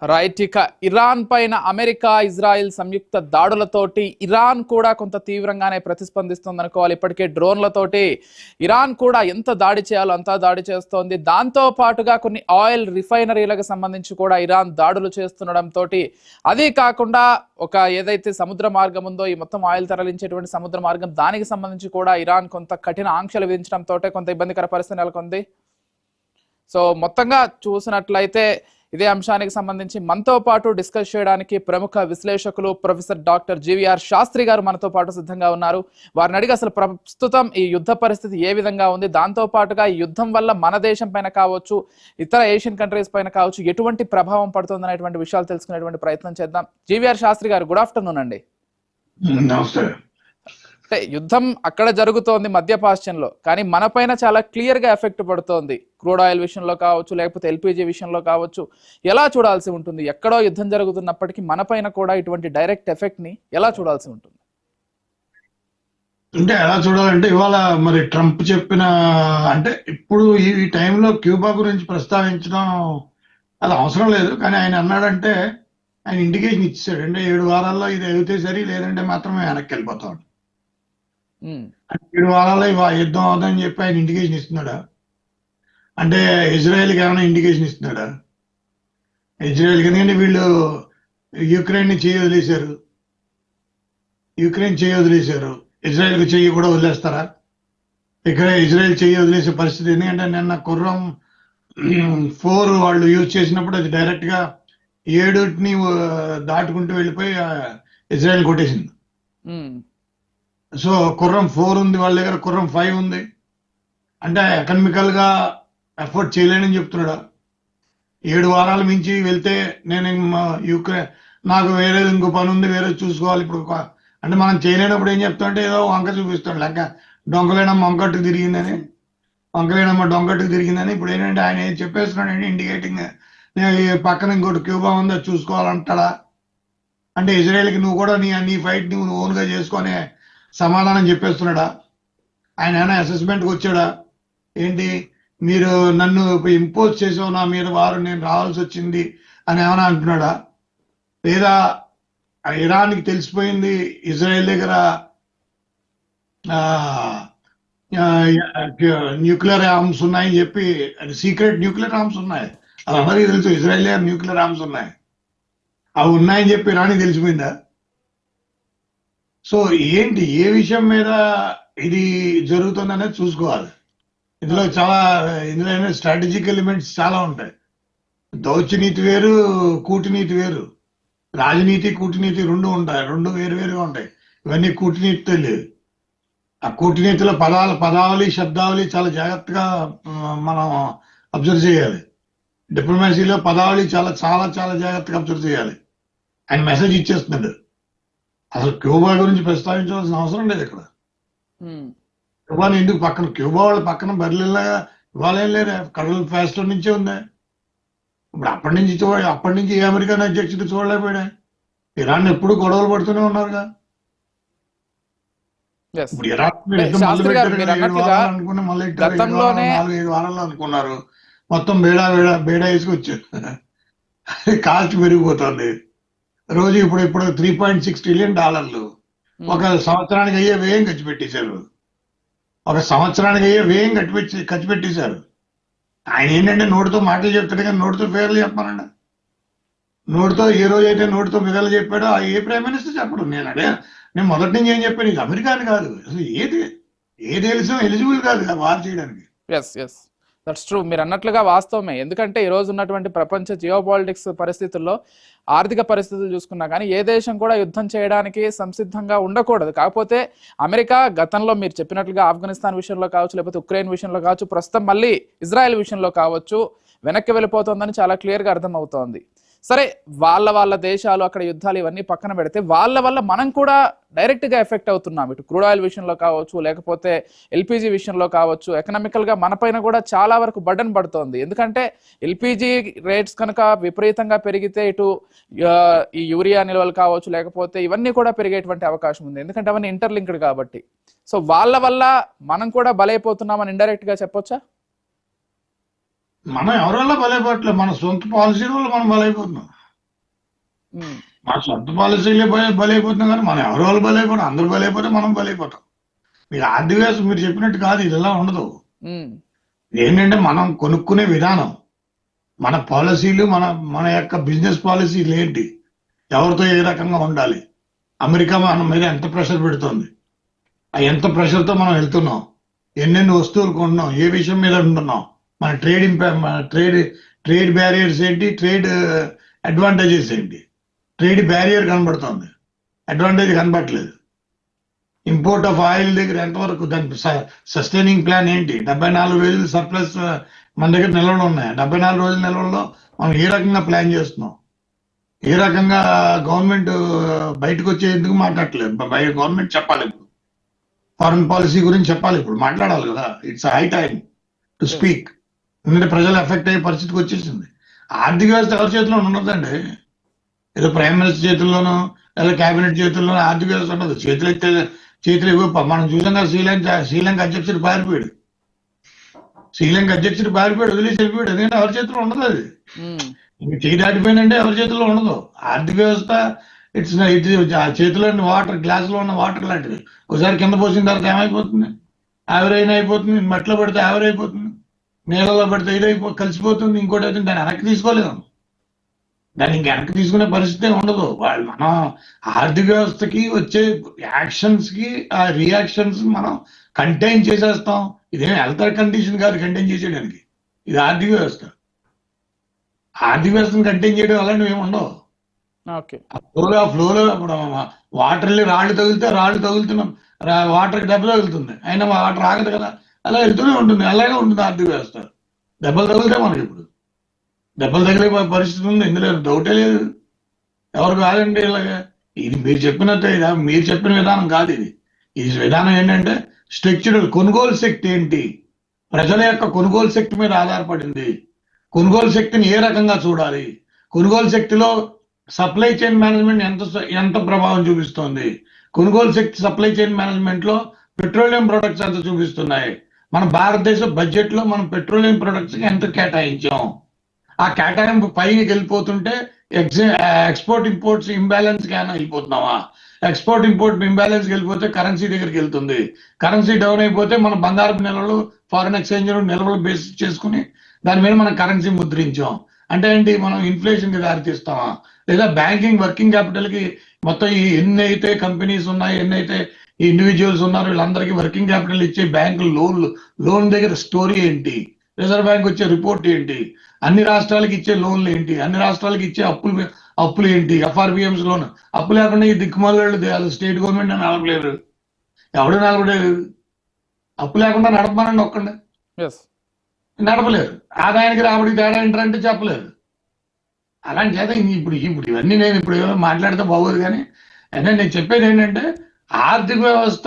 Right. ఇక Iran పైన America Israel సంయుక్త దాడులతోటి Iran కూడా కొంత తీవ్రంగానే ప్రతిస్పందిస్తుంది అనుకోవాలి. ఇప్పటికే డ్రోన్లతోటి ఇరాన్ కూడా ఎంత దాడి చేయాలో అంతా దాడి చేస్తోంది. దాంతో పాటుగా కొన్ని ఆయిల్ రిఫైనరీలకు సంబంధించి కూడా ఇరాన్ దాడులు చేస్తుండడంతో, అదే కాకుండా ఒక ఏదైతే సముద్ర మార్గం ఉందో ఈ మొత్తం ఆయిల్ తరలించేటువంటి సముద్ర మార్గం, దానికి సంబంధించి కూడా ఇరాన్ కొంత కఠిన ఆంక్షలు విధించడంతో కొంత ఇబ్బందికర పరిస్థితి నెలకొంది. సో మొత్తంగా చూసినట్లయితే ఇదే అంశానికి సంబంధించి మనతో పాటు డిస్కస్ చేయడానికి ప్రముఖ విశ్లేషకులు ప్రొఫెసర్ డాక్టర్ జీవీఆర్ శాస్త్రి గారు మనతో పాటు సిద్ధంగా ఉన్నారు. వారిని అడిగి అసలు ప్రస్తుతం ఈ యుద్ధ పరిస్థితి ఏ విధంగా ఉంది, దాంతో పాటుగా ఈ యుద్ధం వల్ల మన దేశం పైన కావచ్చు, ఇతర ఏషియన్ కంట్రీస్ పైన కావచ్చు, ఎటువంటి ప్రభావం పడుతుంది అనేటువంటి విషయాలు తెలుసుకునేటువంటి ప్రయత్నం చేద్దాం. జీవీఆర్ శాస్త్రి గారు, గుడ్ ఆఫ్టర్నూన్ అండి. నమస్తే. అంటే యుద్ధం అక్కడ జరుగుతోంది మధ్యపాశ్చ్యంలో, కానీ మన పైన చాలా క్లియర్ గా ఎఫెక్ట్ పడుతోంది. క్రూడ్ ఆయిల్ విషయంలో కావచ్చు, లేకపోతే ఎల్పిజి విషయంలో కావచ్చు. ఎలా చూడాల్సి ఉంటుంది? ఎక్కడో యుద్ధం జరుగుతున్నప్పటికీ మన పైన కూడా ఇటువంటి డైరెక్ట్ ఎఫెక్ట్ ని ఎలా చూడాల్సి ఉంటుంది? అంటే ఎలా చూడాలంటే, ఇవాళ మరి ట్రంప్ చెప్పిన, అంటే ఇప్పుడు ఈ టైంలో క్యూబా గురించి ప్రస్తావించడం అది అవసరం లేదు, కానీ ఆయన అన్నాడంటే ఆయన ఇండికేషన్ ఇచ్చాడు. అంటే 7 వారాల్లో ఇది అయితే సరి, లేదంటే మాత్రమే వెనక్కి వెళ్ళిపోతాం. 7 వారాల్లో యుద్ధం అవుతుందని చెప్పి ఆయన ఇండికేషన్ ఇస్తున్నాడా? అంటే ఇజ్రాయెల్కి ఏమైనా ఇండికేషన్ ఇస్తున్నాడా? ఇజ్రాయెల్ ఎందుకంటే వీళ్ళు యుక్రెయిన్ని చేయి వదిలేశారు, ఇజ్రాయెల్కి చెయ్యి కూడా వదిలేస్తారా? ఇక్కడ ఇజ్రాయెల్ చెయ్యి వదిలేసే పరిస్థితి. ఎందుకంటే నిన్న కుర్రం 4 వాళ్ళు యూజ్ చేసినప్పుడు అది డైరెక్ట్ గా 7ని దాటుకుంటూ వెళ్ళిపోయి ఇజ్రాయెల్ కొట్టేసింది. సో కుర్రం 4 ఉంది వాళ్ళ దగ్గర, కుర్రం 5 ఉంది. అంటే ఎకనామికల్ గా ఎఫర్ట్ చేయలేనని చెప్తున్నాడా? 7 వారాలు మించి వెళ్తే నేను నాకు వేరే ఇంకో పని ఉంది, వేరే చూసుకోవాలి ఇప్పుడు. అంటే మనం చేయలేనప్పుడు ఏం చెప్తామంటే ఏదో వంక చూపిస్తాడు, లెక్క డొంకలేనమ్మ వంకట్టుకు తిరిగిందని, ఇప్పుడు ఏంటంటే ఆయన ఏం చెప్పేస్తున్నాడు, ఇండికేటింగ్ పక్కన ఇంకోటి క్యూబా ఉందో చూసుకోవాలంటాడా? అంటే ఇజ్రాయెల్కి నువ్వు కూడా నీ ఫైట్ నువ్వు ఓన్గా చేసుకునే సమాధానం చెప్పేస్తున్నాడా? ఆయన ఏమైనా అసెస్మెంట్కి వచ్చాడా? ఏంటి మీరు నన్ను ఇంపోజ్ చేసావు నా మీద వారు, నేను రావాల్సి వచ్చింది అని ఏమైనా అంటున్నాడా? లేదా ఇరాన్కి తెలిసిపోయింది ఇజ్రాయెల్ దగ్గర న్యూక్లియర్ ఆర్మ్స్ ఉన్నాయని చెప్పి, అది సీక్రెట్ న్యూక్లియర్ ఆర్మ్స్ ఉన్నాయి, అది అందరికీ తెలుసు. ఇజ్రాయెల్ దగ్గర న్యూక్లియర్ ఆర్మ్స్ ఉన్నాయి, అవి ఉన్నాయని చెప్పి ఇరాన్కి తెలిసిపోయిందా? సో ఏంటి, ఏ విషయం మీద ఇది జరుగుతుంది అనేది చూసుకోవాలి. ఇందులో స్ట్రాటజిక్ ఎలిమెంట్స్ చాలా ఉంటాయి. దౌత్యనీతి వేరు, కూటనీతి వేరు. రాజనీతి, కూటనీతి రెండు ఉంటాయి, రెండు వేరుగా ఉంటాయి. ఇవన్నీ కూటనీతితో లేదు. ఆ కూటనీతిలో పదావళి, శబ్దావళి చాలా జాగ్రత్తగా మనం అబ్జర్వ్ చేయాలి. డిప్లొమసీలో పదావళి చాలా చాలా చాలా జాగ్రత్తగా అబ్జర్వ్ చేయాలి. ఆయన మెసేజ్ ఇచ్చేస్తున్నాడు. అసలు క్యూబా గురించి ప్రస్తావించవలసిన అవసరం లేదు ఇక్కడ. క్యూబాని ఎందుకు పక్కన, క్యూబా వాళ్ళ పక్కన బర్లిల్లాగా ఇవ్వాలేం లేదు, కడల్ ఫాస్ట్ నుంచే ఉంది. ఇప్పుడు అప్పటి నుంచి ఏ అమెరికన్ అధ్యక్షుడు చూడలేకపోయాడు. ఇరాన్ ఎప్పుడు గొడవలు పడుతూనే ఉన్నారుగా. ఇప్పుడు ఇరాన్ అనుకున్న మళ్ళీ 4-5 వారాల్లో అనుకున్నారు, మొత్తం బేడా వేసుకొచ్చారు. కాస్ట్ పెరిగిపోతుంది రోజు. ఇప్పుడు 3.6 ట్రిలియన్ డాలర్లు ఒక సంవత్సరానికి అయ్యే వ్యయం ఖర్చు పెట్టేశారు. ఖర్చు పెట్టేశారు. ఆయన ఏంటంటే నోటితో మాటలు చెప్తాడు, కానీ నోటితో పేర్లు చెప్పానండి. నోటితో ఏ రోజు అయితే నోటితో మిగలు చెప్పాడో ఏ ప్రైమ్ మినిస్టర్ చెప్పడు. నేను మొదటి నుంచి ఏం చెప్పాను, ఇది అమెరికాని కాదు, అసలు ఏ దేశం ఎలిజిబుల్ కాదు వార్ చేయడానికి. దట్స్ ట్రూ, మీరు అన్నట్లుగా వాస్తవమే. ఎందుకంటే ఈ రోజు ఉన్నటువంటి ప్రపంచ జియోపాలిటిక్స్ పరిస్థితుల్లో, ఆర్థిక పరిస్థితులు చూసుకున్నా కానీ ఏ దేశం కూడా యుద్ధం చేయడానికి సంసిద్ధంగా ఉండకూడదు. కాకపోతే అమెరికా గతంలో మీరు చెప్పినట్లుగా ఆఫ్ఘనిస్తాన్ విషయంలో కావచ్చు, లేకపోతే ఉక్రెయిన్ విషయంలో కావచ్చు, ప్రస్తుతం మళ్ళీ ఇజ్రాయెల్ విషయంలో కావచ్చు వెనక్కి వెళ్ళిపోతుందని చాలా క్లియర్గా అర్థమవుతోంది. సరే, వాళ్ళ దేశాలు అక్కడ యుద్ధాలు ఇవన్నీ పక్కన పెడితే వాళ్ళ వల్ల మనం కూడా డైరెక్ట్గా ఎఫెక్ట్ అవుతున్నాం. ఇటు క్రూడ్ ఆయిల్ విషయంలో కావచ్చు, లేకపోతే ఎల్పిజి విషయంలో కావచ్చు, ఎకనామికల్గా మన పైన కూడా చాలా వరకు బర్డన్ పడుతోంది. ఎందుకంటే ఎల్పిజి రేట్స్ కనుక విపరీతంగా పెరిగితే ఇటు ఈ యూరియా నిల్వలు కావచ్చు, లేకపోతే ఇవన్నీ కూడా పెరిగేటువంటి అవకాశం ఉంది. ఎందుకంటే అవన్నీ ఇంటర్లింక్డ్ కాబట్టి. సో వాళ్ళ వల్ల మనం కూడా బలైపోతున్నామని ఇండైరెక్ట్గా చెప్పొచ్చా? మనం ఎవరన్నా బలైపోవట్లేదు, మన సొంత పాలసీ వల్ల మనం బలైపోతున్నాం. ఉమ్, మన సొంత పాలసీలే బలైపోతున్నాం, కానీ మనం ఎవరి వాళ్ళు బలైపోతాం, అందరూ బలైపోతే మనం బలైపోతాం. మీకు ఆర్థిక వ్యవస్థ మీరు చెప్పినట్టు కాదు, ఇది ఇలా ఉండదు. ఉమ్, ఏంటంటే మనం కొనుక్కునే విధానం, మన పాలసీలు, మన మన యొక్క బిజినెస్ పాలసీలు ఏంటి, ఎవరితో ఏ రకంగా ఉండాలి, అమెరికా మన మీద ఎంత ప్రెషర్ పెడుతుంది, ఆ ఎంత ప్రెషర్తో మనం వెళ్తున్నాం, ఎన్నెన్ని వస్తువులు కొంటున్నాం, ఏ విషయం మీద ఉంటున్నాం, మన ట్రేడ్ బ్యారియర్స్ ఏంటి, ట్రేడ్ అడ్వాంటేజెస్ ఏంటి. ట్రేడ్ బ్యారియర్ కనబడుతుంది, అడ్వాంటేజ్ కనబడట్లేదు. ఇంపోర్ట్ ఆఫ్ ఆయిల్ దగ్గర ఎంతవరకు, దాని సస్టైనింగ్ ప్లాన్ ఏంటి, 74 రోజులు సర్ప్లస్ మన దగ్గర నిల్వలు ఉన్నాయి. 74 రోజుల నిల్వల్లో మనం ఏ రకంగా ప్లాన్ చేస్తున్నాం, ఏ రకంగా గవర్నమెంట్ బయటకు వచ్చే ఎందుకు మాట్లాడట్లేదు. గవర్నమెంట్ చెప్పాలి ఇప్పుడు, ఫారెన్ పాలసీ గురించి చెప్పాలి, ఇప్పుడు మాట్లాడాలి కదా. It's high time to speak. ఎందుకంటే ప్రజలు ఎఫెక్ట్ అయ్యే పరిస్థితికి వచ్చేసింది. ఆర్థిక వ్యవస్థ ఎవరి చేతిలో ఉండదండి, ఏదో ప్రైమ్ మినిస్టర్ చేతుల్లోనో లేదా కేబినెట్ చేతుల్లోనో ఆర్థిక వ్యవస్థ ఉండదు. చేతులు ఎక్కువ. మనం చూసాం కదా, శ్రీలంక అధ్యక్షుడు పారిపోయాడు, వదిలేసి వెళ్ళిపోయాడు. ఎందుకంటే ఎవరి చేతిలో ఉండదు అది. ఉమ్, ఇంక చేయి దాటిపోయిందంటే ఎవరి చేతిలో ఉండదు. ఆర్థిక వ్యవస్థ ఇట్స్ ఆ చేతిలో వాటర్, గ్లాసులో ఉన్న వాటర్ లాంటిది. ఒకసారి కింద పోసిన తర్వాత ఏమైపోతుంది, ఆవిరైన అయిపోతుంది. మట్టిలో పడితే ఆవిరైపోతుంది, నీళ్ళలో పడితే కలిసిపోతుంది. ఇంకోటి అయితే దాన్ని వెనక్కి తీసుకోలేము, దాన్ని ఇంక వెనక్కి తీసుకునే పరిస్థితి ఉండదు. మనం ఆర్థిక వ్యవస్థకి వచ్చే యాక్షన్స్ కి ఆ రియాక్షన్స్ మనం కంటైన్ చేసేస్తాం. ఇదేం హెల్త్ కండిషన్ కాదు కంటైన్ చేసేయడానికి, ఇది ఆర్థిక వ్యవస్థ. ఆర్థిక వ్యవస్థను కంటైన్ చేయడం అలాంటివి ఏమి ఉండవు. ఓకే. ఫ్లోలో ఇప్పుడు వాటర్ రాళ్ళు తగులుతున్నాం, వాటర్కి దెబ్బ తగులుతుంది, అయినా వాటర్ ఆగదు కదా, అలా వెళ్తూనే ఉంటుంది. అలాగే ఉంటుంది ఆర్థిక వ్యవస్థ. దెబ్బలు తగులుతాయి మనకి, ఇప్పుడు దెబ్బలు తగిలే పరిస్థితి ఉంది, ఇందులో డౌటే లేదు. ఎవరు కాదండి ఇలాగా. ఇది మీరు చెప్పినట్టే, మీరు చెప్పిన విధానం కాదు ఇది. ఈ విధానం ఏంటంటే స్ట్రక్చరల్. కొనుగోలు శక్తి ఏంటి, ప్రజల యొక్క కొనుగోలు శక్తి మీద ఆధారపడింది. కొనుగోలు శక్తిని ఏ రకంగా చూడాలి, కొనుగోలు శక్తిలో సప్లై చైన్ మేనేజ్మెంట్ ఎంత ప్రభావం చూపిస్తోంది, కొనుగోలు శక్తి సప్లై చైన్ మేనేజ్మెంట్ లో పెట్రోలియం ప్రొడక్ట్స్ ఎంత చూపిస్తున్నాయి, మన భారతదేశ బడ్జెట్ లో మనం పెట్రోలియం ప్రొడక్ట్స్ కి ఎంత కేటాయించాం, ఆ కేటాయింపు పైకి వెళ్ళిపోతుంటే ఎక్స్పోర్ట్ ఇంపోర్ట్స్ ఇంబ్యాలెన్స్ కి అయినా వెళ్ళిపోతున్నావా, ఎక్స్పోర్ట్ ఇంపోర్ట్ ఇంబ్యాలెన్స్ వెళ్ళిపోతే కరెన్సీ దగ్గరికి వెళ్తుంది, కరెన్సీ డౌన్ అయిపోతే మన బంగారపు నిల్వలు, ఫారెన్ ఎక్స్చేంజ్ నిల్వలు బేస్ చేసుకుని దాని మీద మనం కరెన్సీ ముద్రించాం. అంటే ఏంటి, మనం ఇన్ఫ్లేషన్ కి దారితీస్తామా, లేదా బ్యాంకింగ్ వర్కింగ్ క్యాపిటల్ కి మొత్తం ఈ ఎన్నైతే కంపెనీస్ ఉన్నాయి, ఎన్నైతే ఈ ఇండివిజువల్స్ ఉన్నారు, వీళ్ళందరికీ వర్కింగ్ క్యాపిటల్ ఇచ్చే బ్యాంకులు లోన్ దగ్గర స్టోరీ ఏంటి, రిజర్వ్ బ్యాంక్ వచ్చే రిపోర్ట్ ఏంటి, అన్ని రాష్ట్రాలకు ఇచ్చే లోన్లు ఏంటి, అన్ని రాష్ట్రాలకు ఇచ్చే అప్పులు ఏంటి, ఎఫ్ఆర్బిఎంస్ లోన్. అప్పు లేకుండా ఈ దిక్కుమాలు స్టేట్ గవర్నమెంట్ నడపలేరు, ఎవడు నడపలేరు. అప్పు లేకుండా నడపమనండి ఒక్కండి, నడపలేరు. ఆదాయానికి రాబడికి తేడా ఏంటంటే చెప్పలేరు. అలాంటి చేత ఇప్పుడు ఇవన్నీ నేను ఇప్పుడు మాట్లాడితే బాగోదు, కానీ అంటే నేను చెప్పేది ఏంటంటే ఆర్థిక వ్యవస్థ,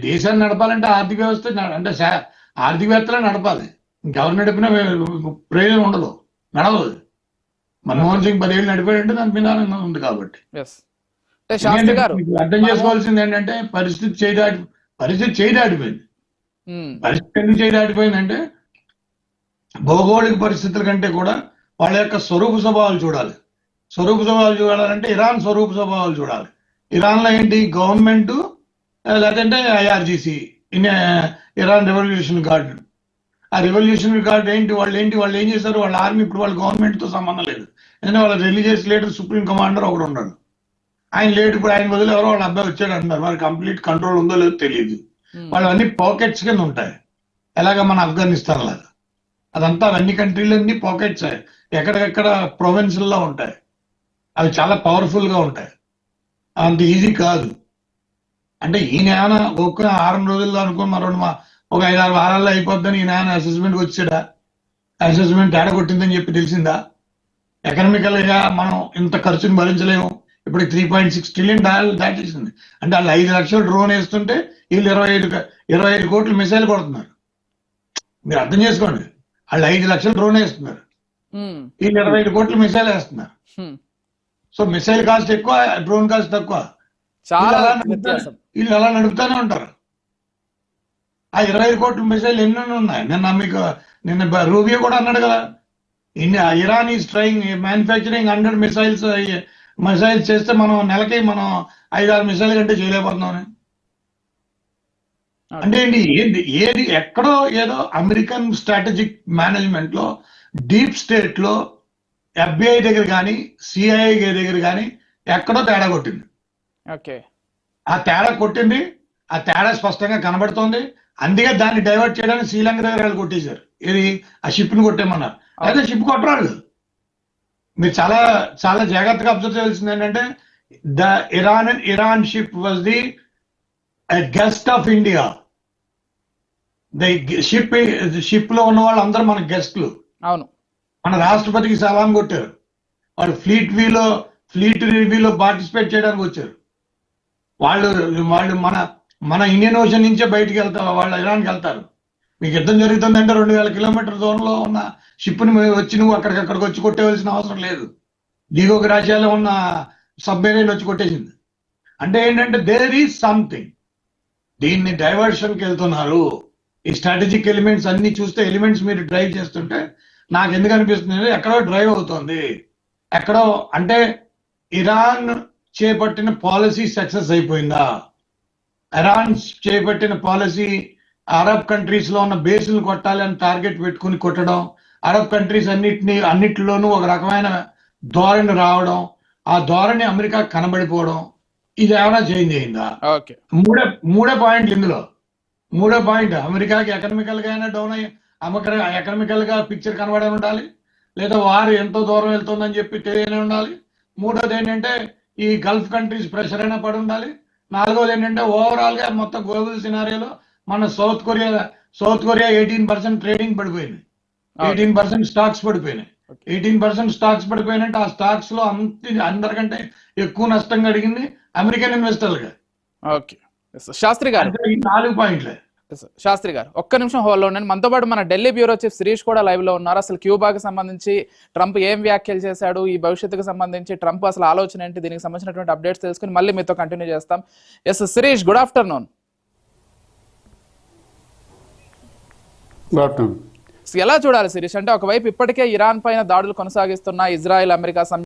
దేశాన్ని నడపాలంటే ఆర్థిక వ్యవస్థ అంటే ఆర్థికవేత్తలే నడపాలి. ఇంకెవరు నడిపినా ప్రయోజనం ఉండదు, నడవదు. మన్మోహన్ సింగ్ 10 ఏళ్ళు నడిపాడంటే దాని విధానంగా ఉంది. కాబట్టి అర్థం చేసుకోవాల్సింది ఏంటంటే పరిస్థితి చేయి దాటిపోయింది. పరిస్థితి ఎందుకు చేయి దాటిపోయిందంటే భౌగోళిక పరిస్థితుల కంటే కూడా వాళ్ళ యొక్క స్వరూప స్వభావాలు చూడాలి. స్వరూప స్వభావాలు చూడాలంటే ఇరాన్ స్వరూప స్వభావాలు చూడాలి. ఇరాన్ లో ఏంటి, గవర్నమెంట్ లేదంటే IRGC, ఇరాన్ రెవల్యూషన్ గార్డ్. ఆ రెవల్యూషనరీ గార్డ్ ఏంటి, వాళ్ళు ఏం చేశారు, వాళ్ళ ఆర్మీ ఇప్పుడు వాళ్ళ గవర్నమెంట్ తో సంబంధం లేదు. ఎందుకంటే వాళ్ళ రిలీజియస్ లీడర్ సుప్రీం కమాండర్ ఒకడు ఉన్నాడు, ఆయన లేడు. ఇప్పుడు ఆయన బదులు ఎవరో వాళ్ళ అబ్బాయి వచ్చాడు అంటారు, వారి కంప్లీట్ కంట్రోల్ ఉందో లేదో తెలియదు. వాళ్ళు అన్ని పాకెట్స్ కింద ఉంటాయి, ఎలాగ మన ఆఫ్ఘనిస్తాన్ లాగా. అదంతా అన్ని కంట్రీలన్నీ పాకెట్స్, ఎక్కడెక్కడ ప్రొవిన్స్లో ఉంటాయి. అవి చాలా పవర్ఫుల్ గా ఉంటాయి, అంత ఈజీ కాదు. అంటే ఈయన ఏమైనా ఒక్క 6 రోజుల్లో అనుకుని ఒక 5-6 వారాల్లో అయిపోద్దని ఈయన అసెస్మెంట్కి వచ్చాడా, అసెస్మెంట్ తేడా కొట్టిందని చెప్పి తెలిసిందా? ఎకనామికల్ గా మనం ఇంత ఖర్చుని భరించలేము. ఇప్పుడు 3.6 ట్రిలియన్ దాటేసింది. అంటే వాళ్ళు 5 లక్షలు డ్రోన్ వేస్తుంటే వీళ్ళు 25 కోట్లు మిసైల్ కొడుతున్నారు. మీరు అర్థం చేసుకోండి, వాళ్ళు 5 లక్షలు డ్రోన్ వేస్తున్నారు, వీళ్ళు 25 కోట్లు మిసైల్ వేస్తున్నారు. సో మిసైల్ కాస్ట్ ఎక్కువ, డ్రోన్ కాస్ట్ తక్కువ. వీళ్ళు అలా నడుపుతానే ఉంటారు. ఆ 25 కోట్ల మిసైల్ ఎన్ని ఉన్నాయి. నిన్న రూబియో కూడా అన్నాడు కదా, Iran is trying manufacturing 100 missiles missiles చేస్తే మనం నెలకి మనం 5-6 మిసైల్ కంటే చేయలేకపోతున్నాం. అంటే ఏది ఎక్కడో ఏదో అమెరికన్ స్ట్రాటజిక్ మేనేజ్మెంట్ లో, డీప్ స్టేట్ లో, FBI దగ్గర కానీ, CIA దగ్గర కానీ ఎక్కడో తేడా కొట్టింది. ఓకే, ఆ తేడా కొట్టింది, ఆ తేడా స్పష్టంగా కనబడుతోంది. అందుకే దాన్ని డైవర్ట్ చేయడానికి శ్రీలంక దగ్గర వాళ్ళు కొట్టేశారు. ఇది ఆ షిప్ ని కొట్టేమన్నారు. అయితే షిప్ కొట్టరాళ్ళు. మీరు చాలా చాలా జాగ్రత్తగా అబ్జర్వ్ చేయాల్సింది ఏంటంటే, the Iran ship was the guest of India. Ship లో ఉన్న వాళ్ళు అందరూ మన గెస్ట్లు. అవును, మన రాష్ట్రపతికి సలాం కొట్టారు. వాళ్ళు ఫ్లీట్ రివ్యూలో పార్టిసిపేట్ చేయడానికి వచ్చారు. వాళ్ళు మన ఇండియన్ ఓషన్ నుంచే బయటికి వెళ్తారు, వాళ్ళు ఇరాన్కి వెళ్తారు. మీకు యుద్ధం జరుగుతుందంటే 2000 కిలోమీటర్ దూరంలో ఉన్న షిప్ని వచ్చి నువ్వు అక్కడికి వచ్చి కొట్టేవలసిన అవసరం లేదు. దిగువ రాజ్యాల్లో ఉన్న సబ్మెరైన్ వచ్చి కొట్టేసింది. అంటే ఏంటంటే దేర్ ఈజ్ సంథింగ్. దీన్ని డైవర్షన్కి వెళ్తున్నారు. ఈ స్ట్రాటజిక్ ఎలిమెంట్స్ అన్ని చూస్తే, ఎలిమెంట్స్ మీరు డ్రైవ్ చేస్తుంటే నాకు ఎందుకు అనిపిస్తుంది, ఎక్కడో డ్రైవ్ అవుతుంది. ఎక్కడో అంటే ఇరాన్ చేపట్టిన పాలసీ సక్సెస్ అయిపోయిందా? ఇరాన్ చేపట్టిన పాలసీ అరబ్ కంట్రీస్ లో ఉన్న బేసులు కొట్టాలి అని టార్గెట్ పెట్టుకుని కొట్టడం, అరబ్ కంట్రీస్ అన్నిటిలోనూ ఒక రకమైన ధోరణి రావడం, ఆ ధోరణి అమెరికా కనబడిపోవడం, ఇది ఏమైనా చేంజ్ అయిందా? మూడే పాయింట్లు ఇందులో. మూడో పాయింట్, అమెరికాకి ఎకనామికల్ గా అయినా డౌన్ అయ్యి ఎకనామికల్ గా పిక్చర్ కనబడే ఉండాలి, లేదా వారు ఎంతో దూరం వెళ్తుందని చెప్పి తెలియనే ఉండాలి. మూడోది ఏంటంటే ఈ గల్ఫ్ కంట్రీస్ ప్రెషర్ అయినా పడి ఉండాలి. నాలుగోది ఏంటంటే ఓవరాల్ గా మొత్తం గ్లోబల్ సినారియోలో మన సౌత్ కొరియా 18% ట్రేడింగ్ పడిపోయింది, 18% స్టాక్స్ పడిపోయినాయి. 18% స్టాక్స్ పడిపోయినట్టు ఆ స్టాక్స్ లో అందరికంటే ఎక్కువ నష్టం కలిగింది అమెరికన్ ఇన్వెస్టర్లుగా. ఓకే, శాస్త్రి గారు, ఈ 4 పాయింట్లే. శాస్త్రి గారు ఒక్క నిమిషం హోల్డ్లో ఉండండి. మనతో పాటు మన ఢిల్లీ బ్యూరో చీఫ్ శిరీష్ కూడా లైవ్ లో ఉన్నారు. అసలు క్యూబాకి సంబంధించి ట్రంప్ ఏం వ్యాఖ్యలు చేశాడు, ఈ భవిష్యత్తుకు సంబంధించి ట్రంప్ అసలు ఆలోచన ఏంటి, దీనికి సంబంధించినటువంటి అప్డేట్స్ తెలుసుకుని మళ్ళీ మీతో కంటిన్యూ చేస్తాం. Yes Shirish, good afternoon. ఎలా చూడాలి శిరీష్? అంటే ఒకవైపు ఇప్పటికే ఇరాన్ పైన దాడులు కొనసాగిస్తున్న ఇజ్రాయెల్, అమెరికా